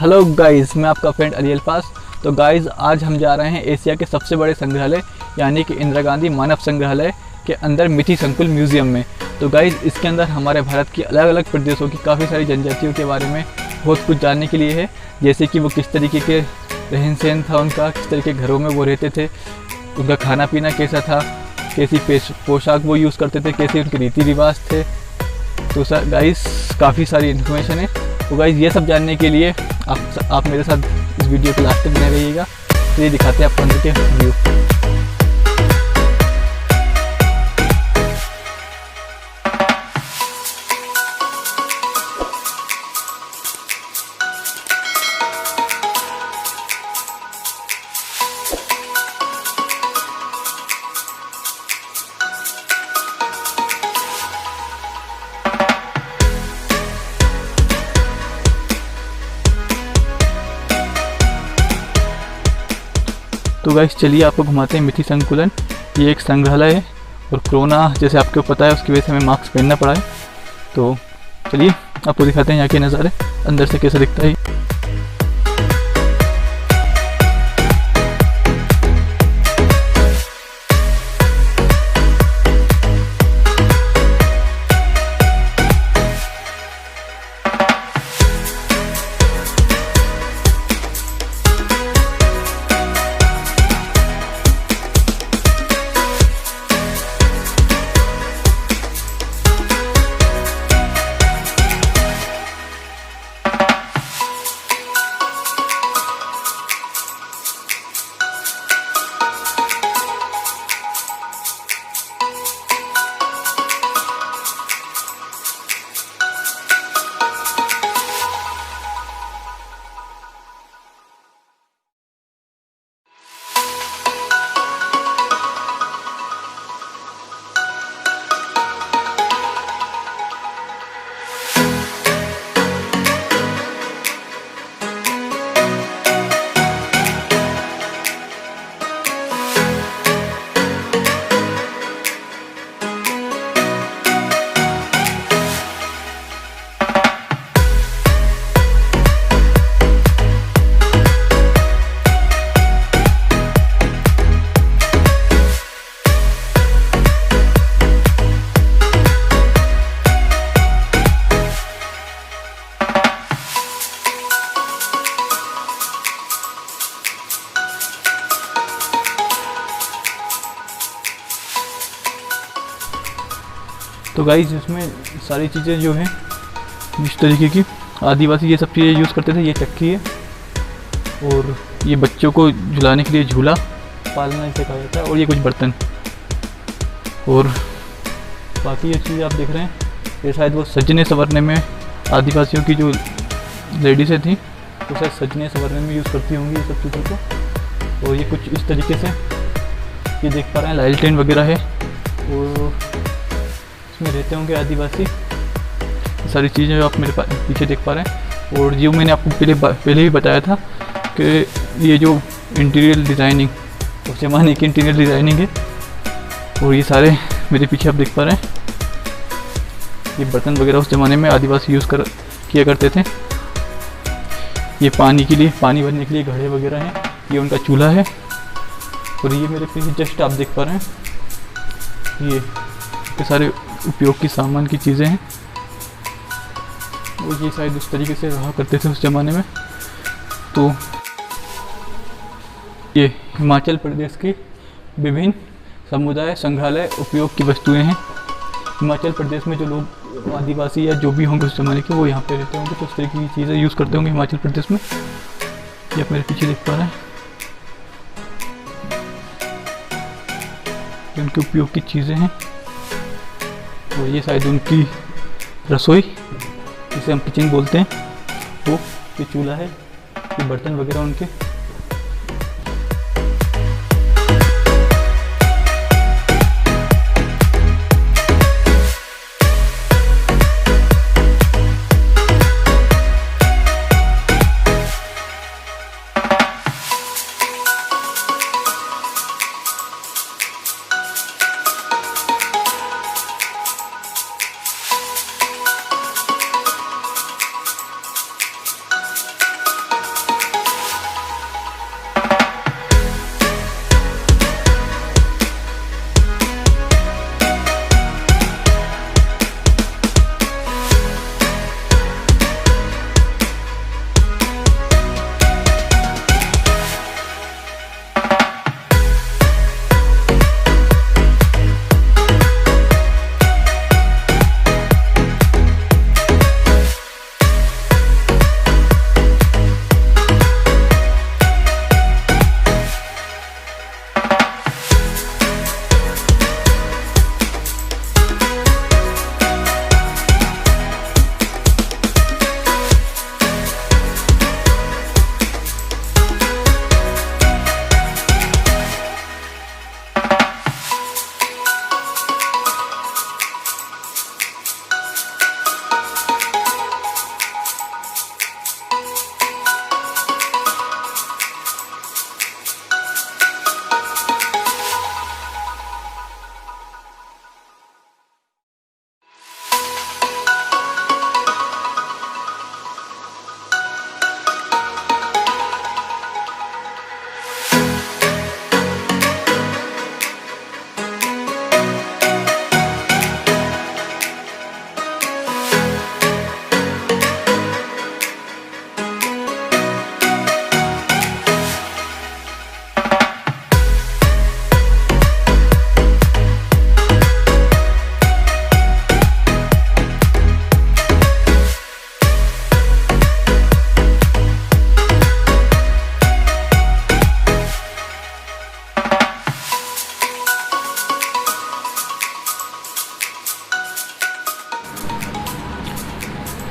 Hello guys, मैं आपका friend Ali अल्फास। तो गाइस, आज हम जा रहे हैं एशिया के सबसे बड़े संग्रहालय यानी कि इंदिरा गांधी मानव संग्रहालय के अंदर मिठी संकुल म्यूज़ियम में। तो गाइस, इसके अंदर हमारे भारत की अलग अलग प्रदेशों की काफ़ी सारी जनजातियों के बारे में बहुत कुछ जानने के लिए है। जैसे कि वो किस तरीके के रहन सहन था उनका, किस तरीके के घरों में वो रहते थे, उनका खाना पीना कैसा था, कैसी पोशाक वो यूज़ करते थे, कैसे उनके रीति रिवाज थे। तो सर गाइस, काफ़ी सारी इन्फॉर्मेशन है। तो गाइस, ये सब जानने के लिए आप मेरे साथ इस वीडियो के लास्ट तक बने रहिएगा। तो ये दिखाते हैं आपको अंदर के व्यू। तो गाइस, चलिए आपको घुमाते हैं मिठी संकुलन। ये एक संग्रहालय है और कोरोना जैसे आपको पता है उसकी वजह से हमें मास्क पहनना पड़ा है। तो चलिए आपको दिखाते हैं यहाँ के नज़ारे अंदर से कैसा दिखता है। तो गाइस, इसमें सारी चीज़ें जो हैं जिस तरीके की आदिवासी ये सब चीज़ें यूज़ करते थे। ये चक्की है और ये बच्चों को झुलाने के लिए झूला पालना इसे कहा जाता है, और ये कुछ बर्तन। और बाकी ये चीज़ आप देख रहे हैं, ये शायद वो सजने संवरने में आदिवासियों की जो लेडीज़ें थी वो शायद सजने संवरने में यूज़ करती होंगी ये सब चीज़ों को। और ये कुछ इस तरीके से ये देख पा रहे हैं, लालटेन वगैरह है और इसमें रहते होंगे आदिवासी। सारी चीज़ें आप मेरे पीछे देख पा रहे हैं। और जो मैंने आपको पहले भी बताया था कि ये जो इंटीरियर डिज़ाइनिंग उस ज़माने की इंटीरियर डिज़ाइनिंग है, और ये सारे मेरे पीछे आप देख पा रहे हैं, ये बर्तन वगैरह उस ज़माने में आदिवासी किया करते थे। ये पानी के लिए, पानी भरने के लिए घड़े वगैरह हैं, ये उनका चूल्हा है। और ये मेरे पीछे जस्ट आप देख पा रहे हैं, ये सारे उपयोग की सामान की चीज़ें हैं। और ये शायद उस तरीके से रहा करते थे उस ज़माने में। तो ये हिमाचल प्रदेश के विभिन्न समुदाय संग्रहालय उपयोग की वस्तुएं हैं। हिमाचल प्रदेश में जो लोग आदिवासी या जो भी होंगे उस ज़माने के, वो यहाँ पे रहते होंगे, तो उस तरीके की चीज़ें यूज़ करते होंगे हिमाचल प्रदेश में। ये आप मेरे पीछे देख पा रहे हैं, उनके उपयोग की चीज़ें हैं। और ये शायद उनकी रसोई जिसे हम किचन बोलते हैं, वो ये चूल्हा है, ये बर्तन वगैरह उनके।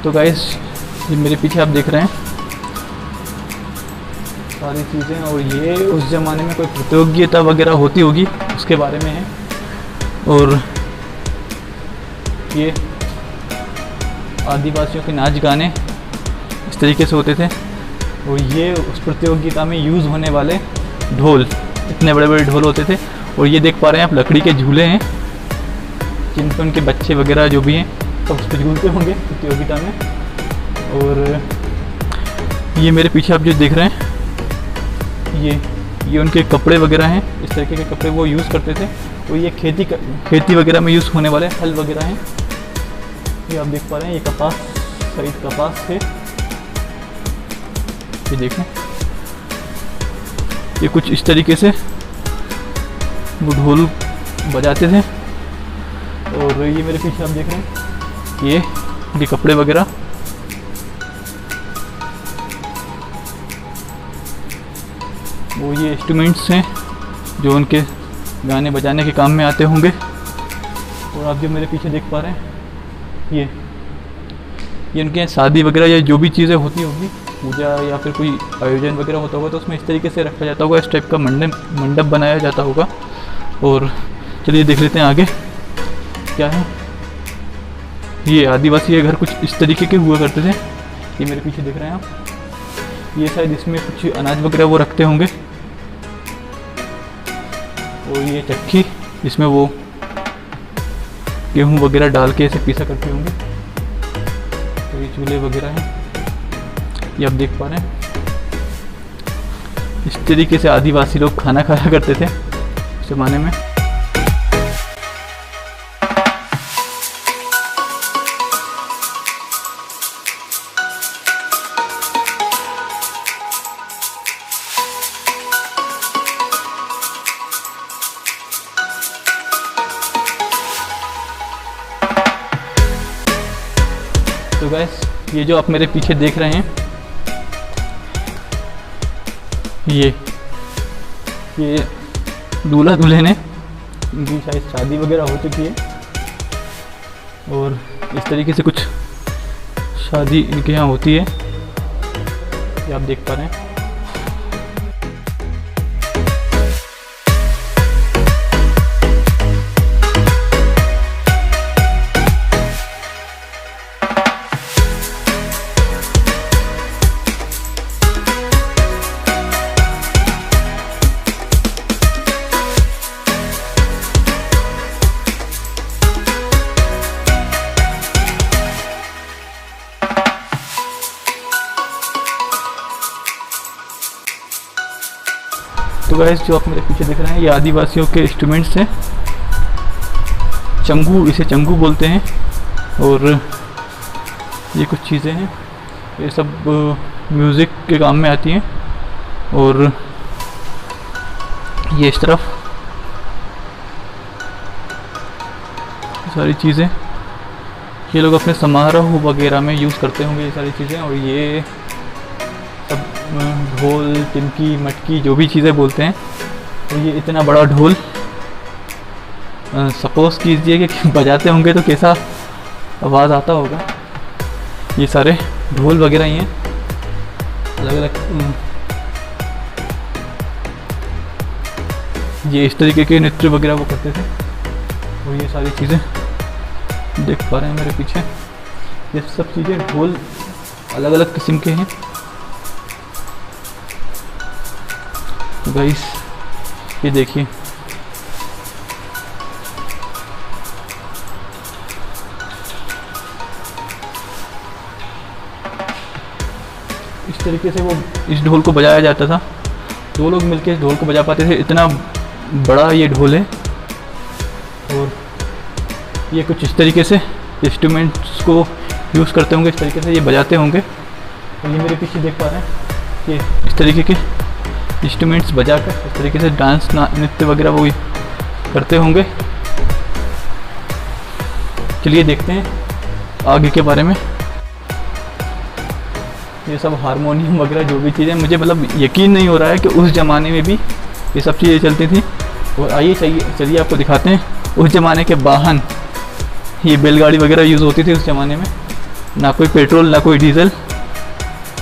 तो गाइस ये मेरे पीछे आप देख रहे हैं सारी चीज़ें, और ये उस ज़माने में कोई प्रतियोगिता वगैरह होती होगी उसके बारे में है। और ये आदिवासियों के नाच गाने इस तरीके से होते थे। और ये उस प्रतियोगिता में यूज़ होने वाले ढोल, इतने बड़े बड़े ढोल होते थे। और ये देख पा रहे हैं आप लकड़ी के झूले हैं जिन पर उनके बच्चे वगैरह जो भी हैं सब उस पर झूलते होंगे प्रतियोगिता में। और ये मेरे पीछे आप जो देख रहे हैं ये उनके कपड़े वगैरह हैं, इस तरीके के कपड़े वो यूज़ करते थे। और ये खेती वगैरह में यूज़ होने वाले हल वगैरह हैं। ये आप देख पा रहे हैं, ये कपास, खरीद कपास है। ये देखें, ये कुछ इस तरीके से वो ढोल बजाते थे। और ये मेरे पीछे आप देख रहे हैं ये कपड़े वगैरह। वो ये इंस्ट्रूमेंट्स हैं जो उनके गाने बजाने के काम में आते होंगे। और आप जो मेरे पीछे देख पा रहे हैं ये उनके यहाँ शादी वगैरह या जो भी चीज़ें होती होगी, पूजा या फिर कोई आयोजन वगैरह होता होगा तो उसमें इस तरीके से रखा जाता होगा, इस टाइप का मंडप बनाया जाता होगा। और चलिए देख लेते हैं आगे क्या है। ये आदिवासी के घर कुछ इस तरीके के हुआ करते थे। ये मेरे पीछे देख रहे हैं आप, ये शायद इसमें कुछ अनाज वगैरह वो रखते होंगे। और ये चक्की जिसमें वो गेहूँ वगैरह डाल के ऐसे पीसा करते होंगे। तो ये चूल्हे वगैरह हैं, ये आप देख पा रहे हैं। इस तरीके से आदिवासी लोग खाना खाया करते थे उस ज़माने में। तो गाइस ये जो आप मेरे पीछे देख रहे हैं ये दूल्हा दुल्हन है, इनकी शायद शादी वगैरह हो चुकी है। और इस तरीके से कुछ शादी इनके यहाँ होती है, ये आप देख पा रहे हैं। तो गाइस जो आप मेरे पीछे देख रहे हैं ये आदिवासियों के इंस्ट्रूमेंट्स हैं। चंगू, इसे चंगू बोलते हैं। और ये कुछ चीज़ें हैं, ये सब म्यूज़िक के काम में आती हैं। और ये इस तरफ सारी चीज़ें ये लोग अपने समारोह वगैरह में यूज़ करते होंगे ये सारी चीज़ें। और ये सब ढोल, टिमकी, मटकी जो भी चीज़ें बोलते हैं। तो ये इतना बड़ा ढोल सपोज़ कीजिए कि बजाते होंगे तो कैसा आवाज़ आता होगा। ये सारे ढोल वगैरह ही हैं, अलग अलग। ये इस तरीके के नृत्य वगैरह वो करते थे। और ये सारी चीज़ें देख पा रहे हैं मेरे पीछे, ये सब चीज़ें ढोल अलग अलग किस्म के हैं। गाइस ये देखिए, इस तरीके से वो इस ढोल को बजाया जाता था। दो लोग मिलकर इस ढोल को बजा पाते थे, इतना बड़ा ये ढोल है। और ये कुछ इस तरीके से इंस्ट्रूमेंट्स को यूज़ करते होंगे, इस तरीके से ये बजाते होंगे। और ये मेरे पीछे देख पा रहे हैं ये इस तरीके के इंस्ट्रूमेंट्स बजाकर इस तरीके से डांस नृत्य वगैरह वो करते होंगे। चलिए देखते हैं आगे के बारे में। ये सब हारमोनियम वगैरह जो भी चीज़ें, मुझे मतलब यकीन नहीं हो रहा है कि उस ज़माने में भी ये सब चीज़ें चलती थी। और आइए चलिए आपको दिखाते हैं उस ज़माने के वाहन। ये बैलगाड़ी वगैरह यूज़ होती थी उस ज़माने में। ना कोई पेट्रोल ना कोई डीजल,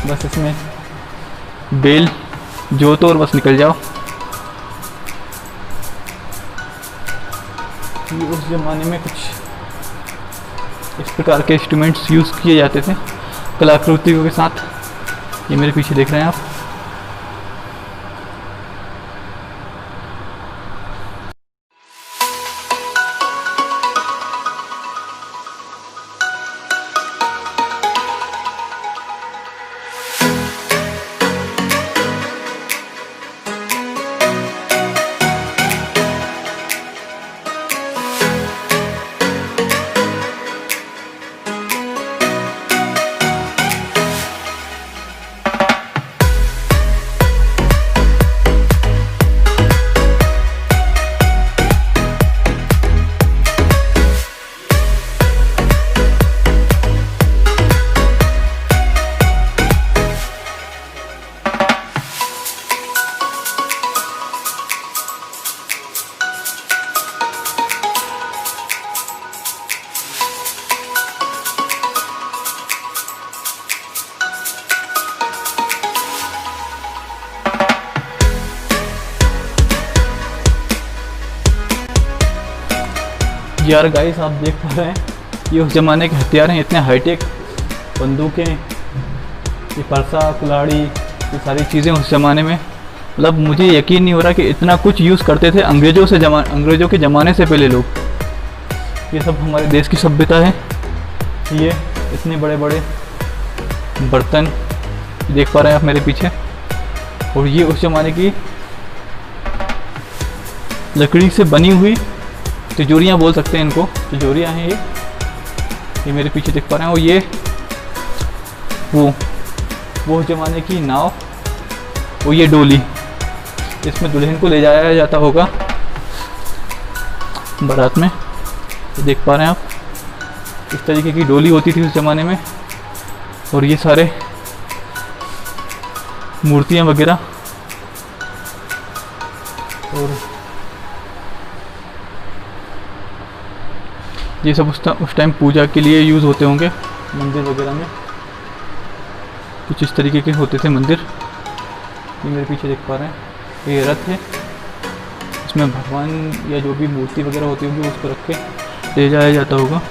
बस इसमें बेल जोतो और बस निकल जाओ। ये उस ज़माने में कुछ इस प्रकार के इंस्ट्रूमेंट्स यूज़ किए जाते थे कलाकृतियों के साथ। ये मेरे पीछे देख रहे हैं आप। यार गाइस, आप देख पा रहे हैं ये उस ज़माने के हथियार हैं, इतने हाईटेक बंदूकें, ये परसा कुल्हाड़ी, ये सारी चीज़ें उस ज़माने में, मतलब मुझे यकीन नहीं हो रहा कि इतना कुछ यूज़ करते थे अंग्रेज़ों के ज़माने से पहले लोग। ये सब हमारे देश की सभ्यता है। ये इतने बड़े बड़े बर्तन देख पा रहे हैं आप मेरे पीछे, और ये उस ज़माने की लकड़ी से बनी हुई तिजोरियाँ बोल सकते हैं इनको, तिजोरियाँ हैं ये मेरे पीछे देख पा रहे हैं। और ये वो ज़माने की नाव, वो ये डोली, इसमें दुल्हन को ले जाया जाता होगा बारात में। तो देख पा रहे हैं आप, इस तरीके की डोली होती थी उस ज़माने में। और ये सारे मूर्तियाँ वगैरह, और ये सब उस टाइम पूजा के लिए यूज़ होते होंगे मंदिर वगैरह में। कुछ इस तरीके के होते थे मंदिर। ये मेरे पीछे देख पा रहे हैं, ये रथ है, इसमें भगवान या जो भी मूर्ति वगैरह होती होगी उसको रख के ले जाया जाता होगा।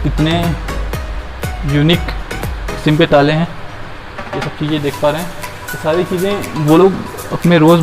कितने यूनिक किस्म के ताले हैं, ये सब चीज़ें देख पा रहे हैं। ये सारी चीज़ें वो लोग अपने रोज़